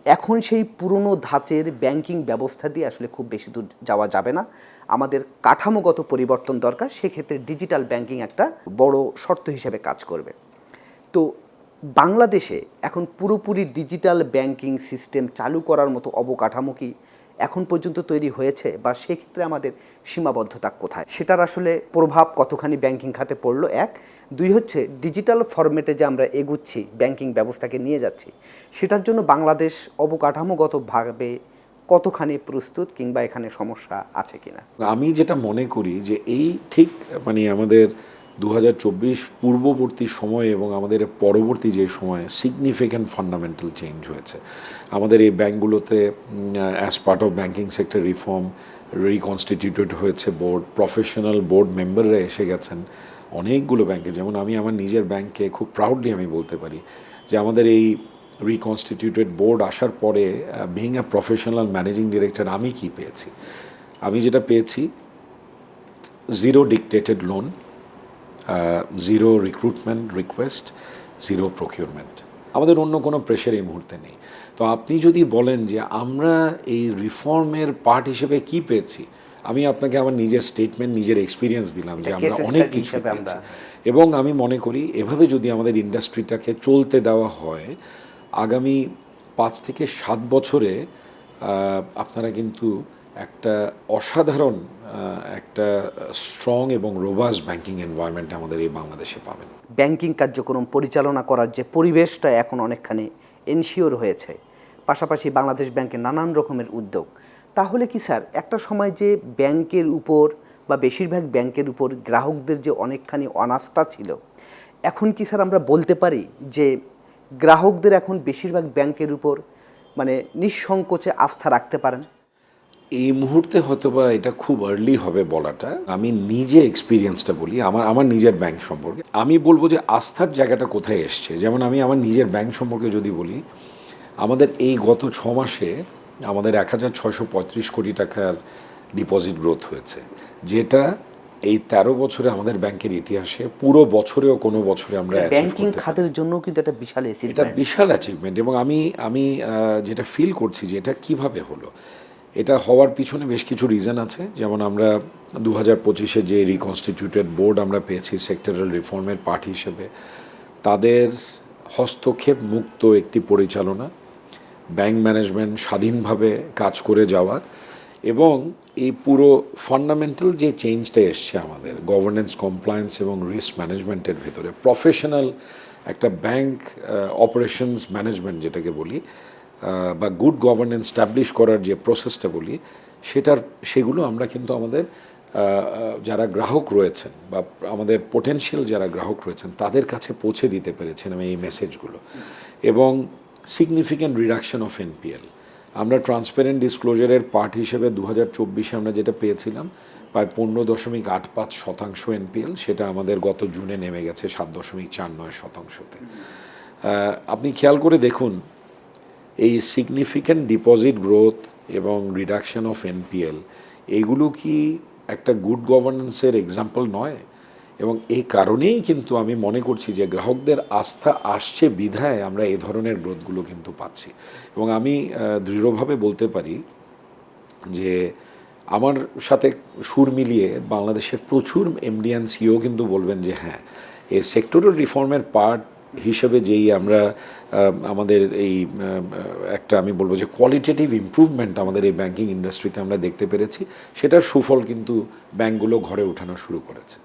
এখন সেই পুরনো ধাঁচের ব্যাংকিং ব্যবস্থা দিয়ে আসলে খুব বেশি দূর যাওয়া যাবে না, আমাদের কাঠামোগত পরিবর্তন দরকার। সেক্ষেত্রে ডিজিটাল ব্যাংকিং একটা বড় শর্ত হিসেবে কাজ করবে। তো বাংলাদেশে এখন পুরোপুরি ডিজিটাল ব্যাংকিং সিস্টেম চালু করার মতো অবকাঠামো কি এখন পর্যন্ত তৈরি হয়েছে, বা সেক্ষেত্রে আমাদের সীমাবদ্ধতা কোথায়, সেটার আসলে প্রভাব কতখানি ব্যাংকিং খাতে পড়লো? এক, দুই হচ্ছে ডিজিটাল ফরম্যাটে যে আমরা এগুচ্ছি, ব্যাংকিং ব্যবস্থাকে নিয়ে যাচ্ছি, সেটার জন্য বাংলাদেশ অবকাঠামোগতভাবে কতখানি প্রস্তুত, কিংবা এখানে সমস্যা আছে কিনা? আমি যেটা মনে করি যে এই ঠিক মানে আমাদের 2024 পূর্ববর্তী সময় এবং আমাদের পরবর্তী যে সময়ে সিগনিফিক্যান্ট ফান্ডামেন্টাল চেঞ্জ হয়েছে আমাদের এই ব্যাঙ্কগুলোতে। As part of banking sector reform reconstituted হয়েছে বোর্ড, প্রফেশনাল বোর্ড মেম্বাররা এসে গেছেন অনেকগুলো ব্যাংকে। যেমন আমি আমার নিজের ব্যাংকে খুব প্রাউডলি আমি বলতে পারি যে আমাদের এই রিকনস্টিটিউটেড বোর্ড আসার পরে being a professional managing director আমি কি পেয়েছি? আমি যেটা পেয়েছি, zero dictated loan, zero recruitment request, zero procurement. আমাদের অন্য কোনো প্রেশার এই মুহূর্তে নেই। তো আপনি যদি বলেন যে আমরা এই রিফর্মের পার্ট হিসেবে কি পেয়েছি, আমি আপনাকে আমার নিজের স্টেটমেন্ট, নিজের এক্সপিরিয়েন্স দিলাম যে আমরা অনেক কিছু পেয়েছি। এবং আমি মনে করি এভাবে যদি আমাদের ইন্ডাস্ট্রিটাকে চলতে দেওয়া হয়, আগামী 5 থেকে 7 বছরে আপনারা কিন্তু একটা অসাধারণ একটা স্ট্রং এবং রোবাস্ট ব্যাংকিং এনভায়রনমেন্ট আমাদের এই বাংলাদেশে পাবেন। ব্যাংকিং কার্যক্রম পরিচালনা করার যে পরিবেশটা এখন অনেকখানি এনশিওর হয়েছে, পাশাপাশি বাংলাদেশ ব্যাংকের নানান রকমের উদ্যোগ, তাহলে কি স্যার একটা সময় যে ব্যাংকের উপর বা বেশিরভাগ ব্যাংকের উপর গ্রাহকদের যে অনেকখানি অনাস্থা ছিল, এখন কি স্যার আমরা বলতে পারি যে গ্রাহকদের এখন বেশিরভাগ ব্যাংকের উপর মানে নিঃসংকোচে আস্থা রাখতে পারেন? এই মুহূর্তে হয়তো বা এটা খুব আর্লি হবে বলাটা। আমি নিজে এক্সপিরিয়েন্সটা বলি আমার নিজের ব্যাংক সম্পর্কে। আমি বলবো যে আস্থার জায়গাটা কোথায় এসছে। যেমন আমি আমার নিজের ব্যাংক সম্পর্কে যদি বলি, আমাদের এই গত 6 মাসে আমাদের 1635 কোটি টাকার ডিপোজিট গ্রোথ হয়েছে, যেটা এই 13 বছরে আমাদের ব্যাংকের ইতিহাসে পুরো বছরেও কোনো বছরে আমরা ব্যাংকিং খাতের জন্য কিন্তু এটা বিশাল এটা বিশাল অ্যাচিভমেন্ট। এবং আমি যেটা ফিল করছি যে এটা কিভাবে হলো, এটা হওয়ার পিছনে বেশ কিছু রিজন আছে। যেমন আমরা 2025-এ যে রিকনস্টিটিউটেড বোর্ড আমরা পেয়েছি সেক্টরাল রিফর্মের পার্ট হিসেবে, তাদের হস্তক্ষেপ মুক্ত একটি পরিচালনা, ব্যাংক ম্যানেজমেন্ট স্বাধীনভাবে কাজ করে যাওয়া, এবং এই পুরো ফান্ডামেন্টাল যে চেঞ্জটা এসছে আমাদের গভর্নেন্স, কমপ্লায়েন্স এবং রিস্ক ম্যানেজমেন্টের ভেতরে, প্রফেশনাল একটা ব্যাংক অপারেশনস ম্যানেজমেন্ট যেটাকে বলি, বা গুড গভর্নেন্স স্ট্যাবলিশ করার যে প্রসেসটা বলি, সেগুলো আমরা কিন্তু আমাদের যারা গ্রাহক রয়েছেন বা আমাদের পোটেনশিয়াল যারা গ্রাহক রয়েছেন তাদের কাছে পৌঁছে দিতে পেরেছেন আমি এই মেসেজগুলো। এবং সিগনিফিক্যান্ট রিডাকশন অফ এনপিএল, আমরা ট্রান্সপারেন্ট ডিসক্লোজারের পার্ট হিসেবে 2024-এ আমরা যেটা পেয়েছিলাম প্রায় 15.85% এনপিএল, সেটা আমাদের গত জুনে নেমে গেছে 7.49%-তে। আপনি খেয়াল করে দেখুন, এই সিগনিফিক্যান্ট ডিপোজিট গ্রোথ এবং রিডাকশন অফ এনপিএল, এগুলো কি একটা গুড গভর্নেন্সের এক্সাম্পল নয়? এবং এই কারণেই কিন্তু আমি মনে করছি যে গ্রাহকদের আস্থা আসছে বিধায় আমরা এই ধরনের গ্রোথগুলো কিন্তু পাচ্ছি। এবং আমি দৃঢ়ভাবে বলতে পারি যে আমার সাথে সুর মিলিয়ে বাংলাদেশের প্রচুর এমডি অ্যান্ড সিও কিন্তু বলবেন যে হ্যাঁ, এই সেক্টরাল রিফর্মের পার্ট হিসেবে যেই আমরা আমাদের এই একটা আমি বলবো যে কোয়ালিটেটিভ ইমপ্রুভমেন্ট আমাদের এই ব্যাংকিং ইন্ডাস্ট্রিতে আমরা দেখতে পেরেছি, সেটার সুফল কিন্তু ব্যাংকগুলো ঘরে ওঠানো শুরু করেছে।